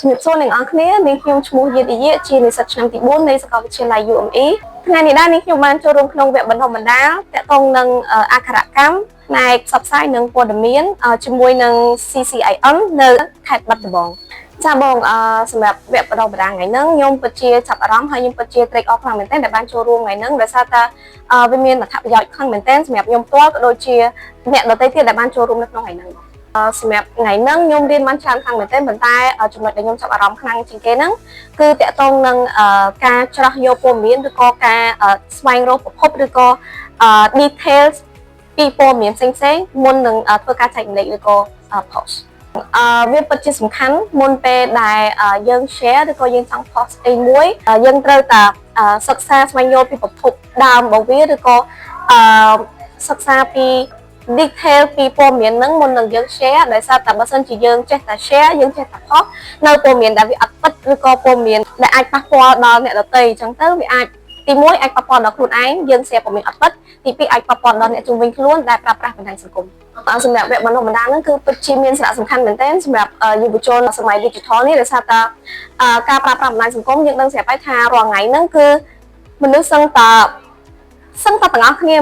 ជំរាបសួរអ្នកនរគ្នានាងខ្ញុំឈ្មោះយេឌីយេជានិស្សិតឆ្នាំទី4នៃសាកលវិទ្យាល័យ UME ថ្ងៃនេះដែរនាងខ្ញុំបានចូលរួមក្នុងវគ្គបណ្ដុះបណ្ដាលទាក់ទងនឹងអក្ខរកម្មផ្នែកផ្សព្វផ្សាយនិងព័ត៌មានជាមួយនឹង CCIM នៅខេត្តបាត់ដំបងចាបងសម្រាប់វគ្គបណ្ដុះបណ្ដាលថ្ងៃហ្នឹងខ្ញុំពិតជាចាប់អារម្មណ៍ហើយខ្ញុំពិតជាត្រេកអរខ្លាំងមែនទែនដែលបានចូលរួមថ្ងៃហ្នឹងដោយសារតែវាមានអត្ថប្រយោជន៍ខ្លាំងមែនទែនសម្រាប់ខ្ញុំផ្ទាល់ក៏ដូចជាអ្នកដទៃទៀតដែលបានចូលរួមនៅក្នុងថ្ងៃហ្នឹងសម្រាប់ថ្ងៃហ្នឹងខ្ញុំរៀនបានច្រើនខ្លាំងមែនទែនប៉ុន្តែចំណុចដែលខ្ញុំចាប់អារម្មណ៍ខ្លាំងជាងគេហ្នឹងគឺតាក់ទងនឹងការច្រោះយកព័ត៌មានឬក៏ការស្វែងរកប្រភពឬក៏ details ពីព័ត៌មានផ្សេងៗមុននឹងធ្វើការចែករំលែកឬក៏ post វាពិតជាសំខាន់មុនពេលដែលយើង share ឬក៏យើងចង់ post អីមួយយើងត្រូវតែសិក្សាស្វែងយល់ពីប្រភពដើមរបស់វាឬក៏សិក្សាពី detail ពីព័ត៌មានហ្នឹងមុននឹងយើង share ដោយសារតែបើសិនជាយើងចេះតែ share យើងចេះតែ post នៅព័ត៌មានដែលវាអត់ពិតឬក៏ព័ត៌មានដែលអាចប៉ះពាល់ដល់អ្នកដទៃអញ្ចឹងទៅវាអាចទី1អាចប៉ះពាល់ដល់ខ្លួនឯងយើង share ព័ត៌មានអត់ពិតទី2អាចប៉ះពាល់ដល់អ្នកជុំវិញខ្លួនដែលប្រើប្រាស់បណ្ដាញសង្គមសម្រាប់វគ្គបណ្ដុះបណ្ដាលហ្នឹងគឺពិតជាមានសារៈសំខាន់មែនទែនសម្រាប់យុវជនសម័យ digital នេះដោយសារតែការប្រើប្រាស់បណ្ដាញសង្គមយើងដឹងស្រាប់ហើយថារាល់ថ្ងៃហ្នឹងគឺមនុស្សសឹងតែទាំងអស់គ្នា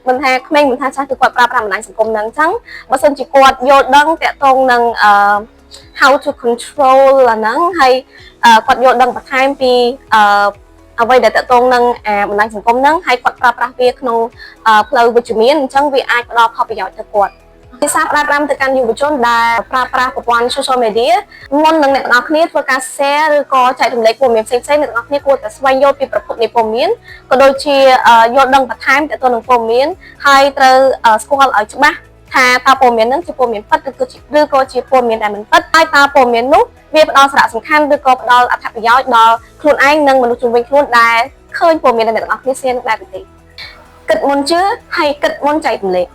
មិនថាក្មេងមិនថាចាស់គឺគាត់ប្រើប្រាស់បណ្ដាញសង្គមហ្នឹងអញ្ចឹងបើសិនជាគាត់យល់ដឹងតាក់ទងនឹងhow to control អាហ្នឹងហើយគាត់យល់ដឹងបន្ថែមពីអ្វីដែលតាក់ទងនឹងបណ្ដាញសង្គមហ្នឹងហើយគាត់ប្រើប្រាស់វាក្នុងផ្លូវវិជ្ជមានអញ្ចឹងវាអាចផ្ដល់ផលប្រយោជន៍ទៅគាត់ភាសាផ្ដាច់ប្រាំទៅកាន់យុវជនដែលប្រើប្រាស់ប្រព័ន្ធ social media មុននឹងអ្នកទាំងអស់គ្នាធ្វើការ share ឬក៏ចែករំលែកព័ត៌មានផ្សេងៗអ្នកទាំងអស់គ្នាគួរតែស្វែងយល់ពីប្រភពនៃព័ត៌មានក៏ដូចជាយល់ដឹងបន្ថែមទាក់ទងនឹងព័ត៌មានហើយត្រូវស្គាល់ឲ្យច្បាស់ថាតើព័ត៌មានហ្នឹងជាព័ត៌មានពិតឬក៏ជាព័ត៌មានដែលមិនពិតហើយតើព័ត៌មាននោះវាផ្ដល់សារៈសំខាន់ឬក៏ផ្ដល់អត្ថប្រយោជន៍ដល់ខ្លួនឯងនិងមនុស្សជុំវិញខ្លួនដែលឃើញព័ត៌មានដែលអ្នកទាំងអស់គ្នា share នឹងដែរទេគិតមុនជឿហើយគិតមុនចែករំលែក